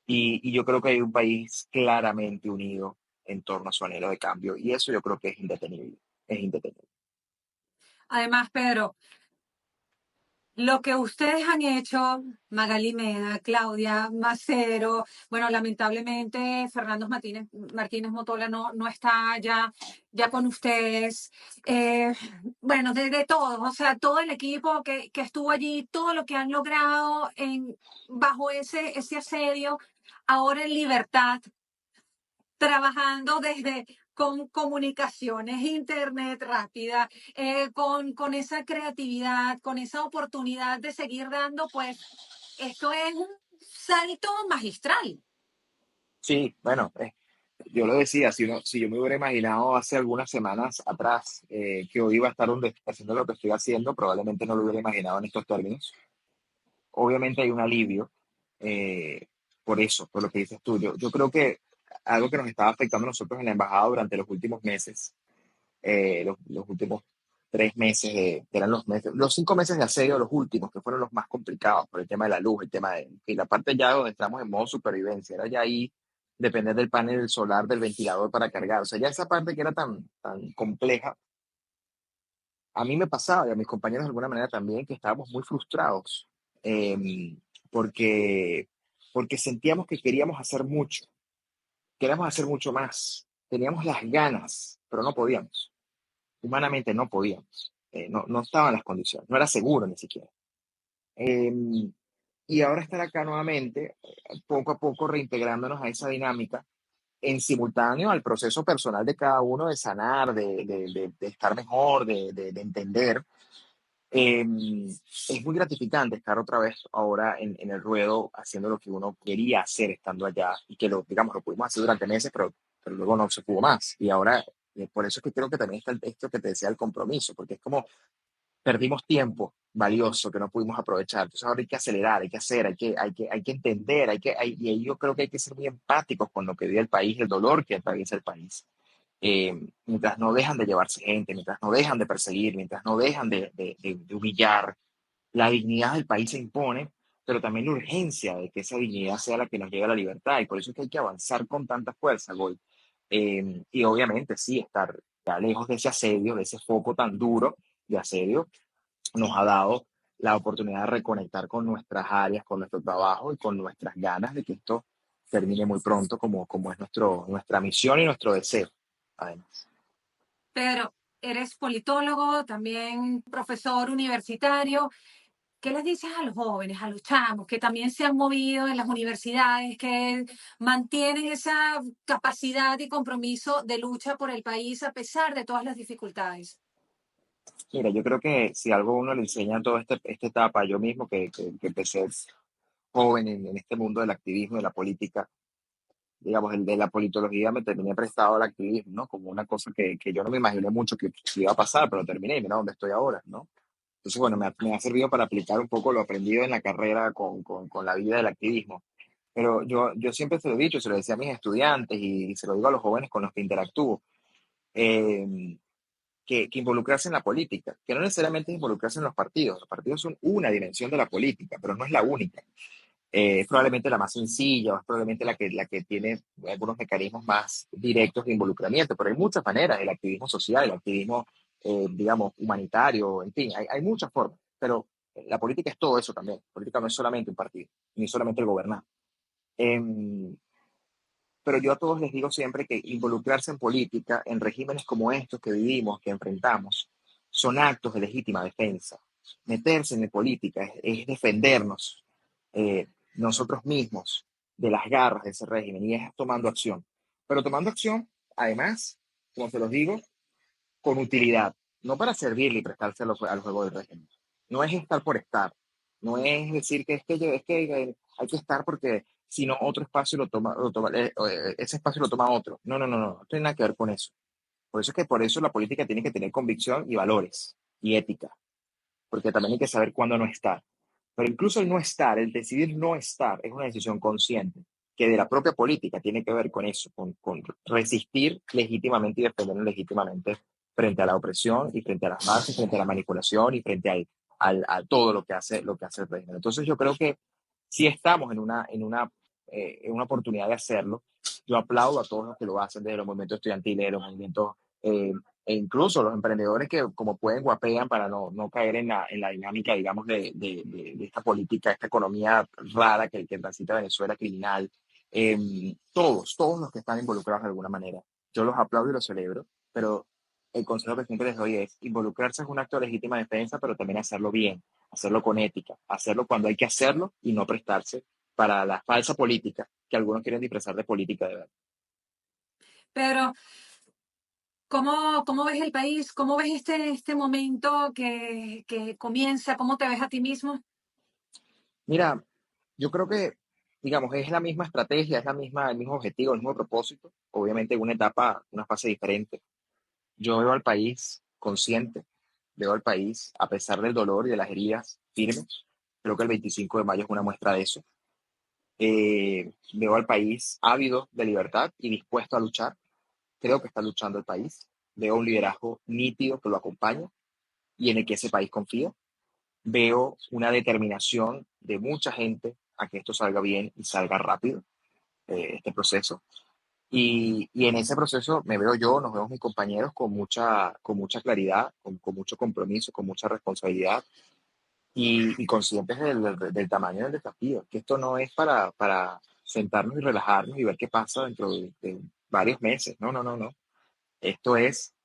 [SPEAKER 2] y yo creo que hay un país claramente unido en torno a su anhelo de cambio, y eso yo creo que es indetenible, es indetenible.
[SPEAKER 1] Además, Pedro, lo que ustedes han hecho, Magali Mena, Claudia Macero, bueno, lamentablemente Fernando Martínez Motola no está ya con ustedes. Eh, bueno, de todos, o sea, todo el equipo que estuvo allí, todo lo que han logrado bajo ese asedio, ahora en libertad, trabajando desde con comunicaciones, internet rápida, con esa creatividad, con esa oportunidad de seguir dando, pues esto es un salto magistral.
[SPEAKER 2] Sí, bueno, yo lo decía, si yo me hubiera imaginado hace algunas semanas atrás que hoy iba a estar haciendo lo que estoy haciendo, probablemente no lo hubiera imaginado en estos términos. Obviamente hay un alivio eh, por eso, por lo que dices tú. Yo creo que algo que nos estaba afectando a nosotros en la embajada durante los últimos meses, los últimos 3 meses, que eran los 5 meses de asedio, los últimos, que fueron los más complicados por el tema de la luz, el tema de y la parte ya donde estamos en modo supervivencia, era ya ahí depender del panel solar, del ventilador para cargar. O sea, ya esa parte que era tan compleja, a mí me pasaba y a mis compañeros de alguna manera también que estábamos muy frustrados, porque, porque sentíamos que queríamos hacer mucho más, teníamos las ganas, pero no podíamos, humanamente no podíamos, no estaban las condiciones, no era seguro ni siquiera. Em, y ahora estar acá nuevamente, poco a poco reintegrándonos a esa dinámica, en simultáneo al proceso personal de cada uno de sanar, de estar mejor, de entender. Es muy gratificante estar otra vez ahora en el ruedo haciendo lo que uno quería hacer estando allá y que digamos, lo pudimos hacer durante meses, pero luego no se pudo más. Y ahora, por eso es que creo que también está esto que te decía el compromiso, porque es como perdimos tiempo valioso que no pudimos aprovechar. Entonces ahora hay que acelerar, hay que hacer, hay que entender, y ahí yo creo que hay que ser muy empáticos con lo que vive el país, el dolor que atraviesa el país. Mientras no dejan de llevarse gente, mientras no dejan de perseguir, mientras no dejan de humillar, la dignidad del país se impone, pero también la urgencia de que esa dignidad sea la que nos lleve a la libertad. Y por eso es que hay que avanzar con tanta fuerza, Goy. Y obviamente sí, estar ya lejos de ese asedio, de ese foco tan duro de asedio, nos ha dado la oportunidad de reconectar con nuestras áreas, con nuestro trabajo y con nuestras ganas de que esto termine muy pronto, como es nuestra misión y nuestro deseo, además.
[SPEAKER 1] Pedro, eres politólogo, también profesor universitario. ¿Qué les dices a los jóvenes, a los chamos que también se han movido en las universidades, que mantienen esa capacidad y compromiso de lucha por el país a pesar de todas las dificultades?
[SPEAKER 2] Mira, yo creo que si algo uno le enseña en toda esta etapa, yo mismo que empecé joven en este mundo del activismo, de la política, digamos, el de la politología me terminé prestado al activismo, ¿no? Como una cosa que yo no me imaginé mucho que iba a pasar, pero terminé y mira dónde estoy ahora, ¿no? Entonces, bueno, me ha servido para aplicar un poco lo aprendido en la carrera con la vida del activismo. Pero yo siempre se lo he dicho, se lo decía a mis estudiantes y se lo digo a los jóvenes con los que interactúo, eh, que involucrarse en la política, que no necesariamente es involucrarse en los partidos son una dimensión de la política, pero no es la única. Es probablemente la más sencilla o es probablemente la que tiene algunos mecanismos más directos de involucramiento, pero hay muchas maneras, el activismo social, el activismo, digamos, humanitario, en fin, hay muchas formas, pero la política es todo eso también. La política no es solamente un partido, ni solamente el gobernar. Em, pero yo a todos les digo siempre que involucrarse en política, en regímenes como estos que vivimos, que enfrentamos, son actos de legítima defensa. Meterse en la política es defendernos nosotros mismos de las garras de ese régimen y es tomando acción. Pero tomando acción, además, como se los digo, con utilidad, no para servirle y prestarse al juego del régimen. No es estar por estar, no es decir que hay que estar porque si no otro espacio ese espacio lo toma otro. No tiene nada que ver con eso. Por eso la política tiene que tener convicción y valores y ética, porque también hay que saber cuándo no estar. Pero incluso el no estar, el decidir no estar, es una decisión consciente, que de la propia política tiene que ver con eso, con resistir legítimamente y defendernos legítimamente frente a la opresión y frente a las bases, frente a la manipulación y frente a todo lo que hace el régimen. Entonces yo creo que si estamos en una oportunidad de hacerlo, yo aplaudo a todos los que lo hacen desde los movimientos estudiantiles, de los movimientos eh, e incluso los emprendedores que como pueden guapean para no caer en la dinámica, digamos, de esta política, esta economía rara que transita Venezuela, criminal. Todos los que están involucrados de alguna manera. Yo los aplaudo y los celebro, pero el consejo que siempre les doy es involucrarse es un acto de legítima defensa, pero también hacerlo bien, hacerlo con ética, hacerlo cuando hay que hacerlo y no prestarse para la falsa política que algunos quieren disfrazar de política de verdad.
[SPEAKER 1] Pero, ¿cómo ves el país? ¿Cómo ves este momento que comienza? ¿Cómo te ves a ti mismo?
[SPEAKER 2] Mira, yo creo que, digamos, es la misma estrategia, el mismo objetivo, el mismo propósito, obviamente en una etapa, una fase diferente. Yo veo al país consciente, veo al país, a pesar del dolor y de las heridas, firme. Creo que el 25 de mayo es una muestra de eso. Veo al país ávido de libertad y dispuesto a luchar. Creo que está luchando el país. Veo un liderazgo nítido que lo acompaña y en el que ese país confía. Veo una determinación de mucha gente a que esto salga bien y salga rápido, este proceso. Y en ese proceso me veo yo, nos vemos mis compañeros con mucha claridad, con mucho compromiso, con mucha responsabilidad y conscientes del tamaño del desafío, que esto no es para sentarnos y relajarnos y ver qué pasa dentro de varios meses. No, no, no, no. Esto es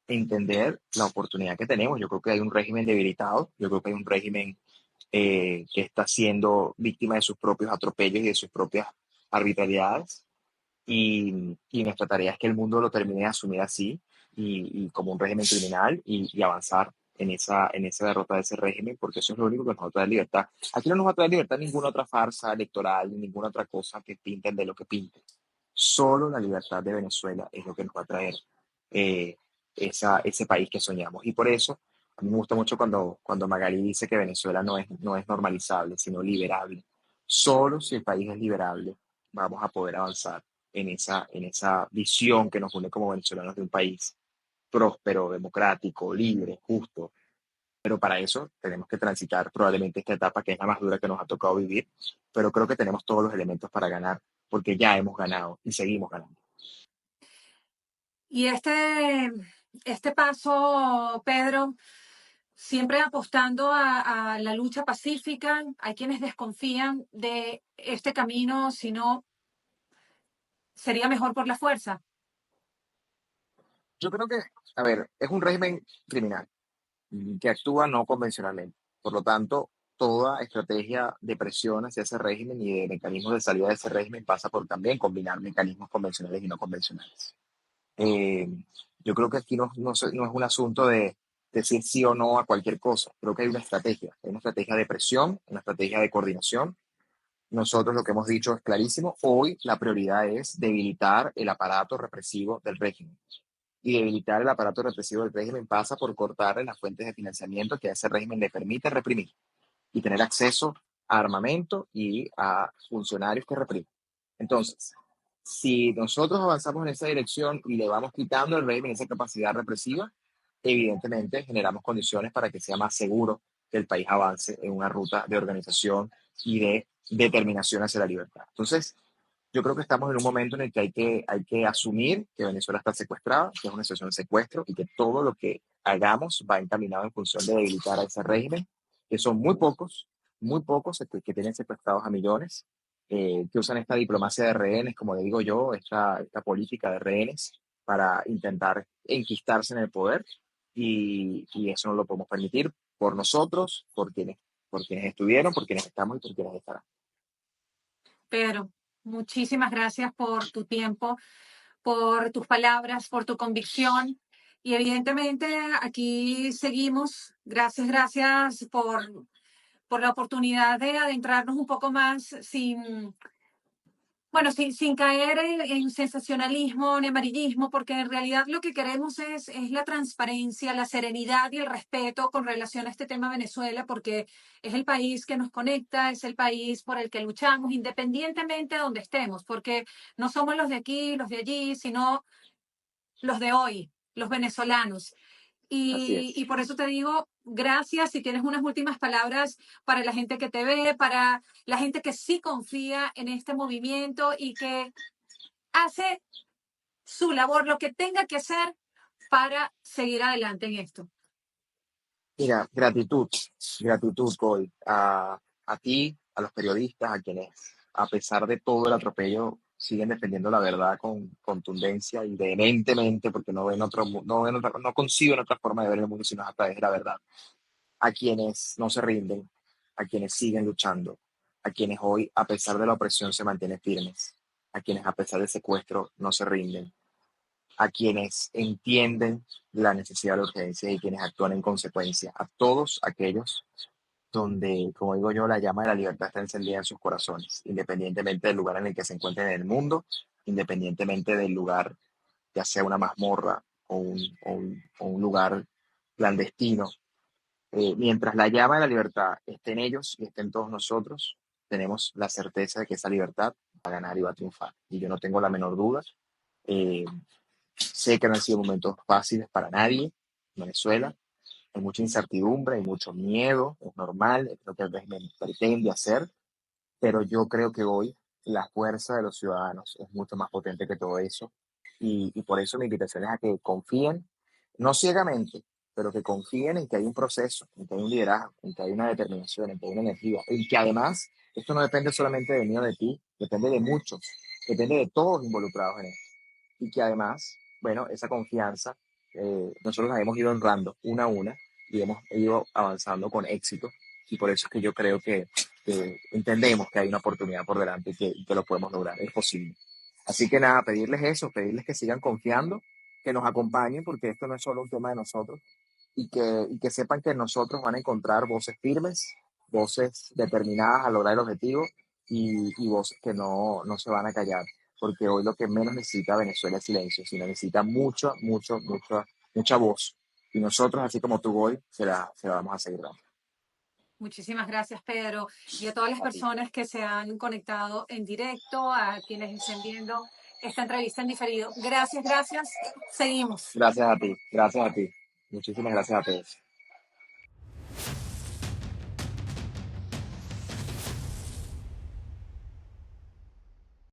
[SPEAKER 2] entender la oportunidad que tenemos. Yo creo que hay un régimen debilitado, yo creo que hay un régimen que está siendo víctima de sus propios atropellos y de sus propias arbitrariedades. Y nuestra tarea es que el mundo lo termine de asumir así y como un régimen criminal y avanzar en esa derrota de ese régimen, porque eso es lo único que nos va a traer libertad. Aquí no nos va a traer libertad ninguna otra farsa electoral, ni ninguna otra cosa que pinten de lo que pinten. Solo la libertad de Venezuela es lo que nos va a traer eh, ese país que soñamos. Y por eso a mí me gusta mucho cuando Magali dice que Venezuela no es normalizable, sino liberable. Solo si el país es liberable, vamos a poder avanzar en esa visión que nos une como venezolanos de un país próspero, democrático, libre, justo. Pero para eso tenemos que transitar probablemente esta etapa que es la más dura que nos ha tocado vivir, pero creo que tenemos todos los elementos para ganar, porque ya hemos ganado y seguimos ganando.
[SPEAKER 1] Y este paso, Pedro, siempre apostando a la lucha pacífica, hay quienes desconfían de este camino, si no, sería mejor por la fuerza.
[SPEAKER 2] Yo creo que, a ver, es un régimen criminal que actúa no convencionalmente. Por lo tanto, toda estrategia de presión hacia ese régimen y de mecanismos de salida de ese régimen pasa por también combinar mecanismos convencionales y no convencionales. Eh, yo creo que aquí no es un asunto de decir sí o no a cualquier cosa. Creo que hay una estrategia de presión, una estrategia de coordinación. Nosotros lo que hemos dicho es clarísimo. Hoy la prioridad es debilitar el aparato represivo del régimen. Y debilitar el aparato represivo del régimen pasa por cortar las fuentes de financiamiento que a ese régimen le permite reprimir y tener acceso a armamento y a funcionarios que reprimen. Entonces, si nosotros avanzamos en esa dirección y le vamos quitando al régimen esa capacidad represiva, evidentemente generamos condiciones para que sea más seguro que el país avance en una ruta de organización y de determinación hacia la libertad. Entonces, yo creo que estamos en un momento en el que hay que asumir que Venezuela está secuestrada, que es una situación de secuestro y que todo lo que hagamos va encaminado en función de debilitar a ese régimen, que son muy pocos que tienen secuestrados a millones, que usan esta diplomacia de rehenes, como le digo yo, esta política de rehenes para intentar enquistarse en el poder y eso no lo podemos permitir por nosotros, por quienes estuvieron, por quienes estamos y por quienes estarán.
[SPEAKER 1] Pedro, muchísimas gracias por tu tiempo, por tus palabras, por tu convicción. Y evidentemente aquí seguimos. Gracias, gracias por la oportunidad de adentrarnos un poco más sin, bueno, sin caer en sensacionalismo ni amarillismo, porque en realidad lo que queremos es la transparencia, la serenidad y el respeto con relación a este tema Venezuela, porque es el país que nos conecta, es el país por el que luchamos, independientemente de donde estemos, porque no somos los de aquí, los de allí, sino los de hoy, los venezolanos.
[SPEAKER 2] Así
[SPEAKER 1] Y
[SPEAKER 2] es.
[SPEAKER 1] por eso te digo, gracias. Si tienes unas últimas palabras para la gente que te ve, para la gente que sí confía en este movimiento y que hace su labor, lo que tenga que hacer para seguir adelante en esto.
[SPEAKER 2] Mira, gratitud, Cole, a ti, a los periodistas, a quienes, a pesar de todo el atropello, siguen defendiendo la verdad con contundencia y vehementemente, porque no conciben otra forma de ver el mundo sino a través de la verdad. A quienes no se rinden, a quienes siguen luchando, a quienes hoy, a pesar de la opresión, se mantienen firmes, a quienes, a pesar del secuestro, no se rinden, a quienes entienden la necesidad de la urgencia y quienes actúan en consecuencia, a todos aquellos donde, como digo yo, la llama de la libertad está encendida en sus corazones, independientemente del lugar en el que se encuentren en el mundo, independientemente del lugar, ya sea una mazmorra o un lugar clandestino. Mientras la llama de la libertad esté en ellos y esté en todos nosotros, tenemos la certeza de que esa libertad va a ganar y va a triunfar. Y yo no tengo la menor duda. Eh, Sé que no han sido momentos fáciles para nadie en Venezuela. Hay mucha incertidumbre, hay mucho miedo, es normal, es lo que el régimen pretende hacer, pero yo creo que hoy la fuerza de los ciudadanos es mucho más potente que todo eso y por eso mi invitación es a que confíen, no ciegamente, pero que confíen en que hay un proceso, en que hay un liderazgo, en que hay una determinación, en que hay una energía, en que además esto no depende solamente de mí o de ti, depende de muchos, depende de todos involucrados en esto. Y que además, bueno, esa confianza, nosotros la hemos ido honrando una a una y hemos ido avanzando con éxito. Y por eso es que yo creo que entendemos que hay una oportunidad por delante y que lo podemos lograr, es posible. Así que nada, pedirles eso, pedirles que sigan confiando, que nos acompañen, porque esto no es solo un tema de nosotros, y que sepan que nosotros van a encontrar voces firmes, voces determinadas a lograr el objetivo y voces que no se van a callar, porque hoy lo que menos necesita Venezuela es silencio, sino necesita mucha voz. Y nosotros, así como tú hoy, se la vamos a seguir dando.
[SPEAKER 1] Muchísimas gracias, Pedro. Y a todas las
[SPEAKER 2] A ti.
[SPEAKER 1] personas que se han conectado en directo, a quienes estén viendo esta entrevista en diferido. Gracias, gracias. Seguimos.
[SPEAKER 2] Gracias a ti, gracias a ti. Muchísimas gracias a todos.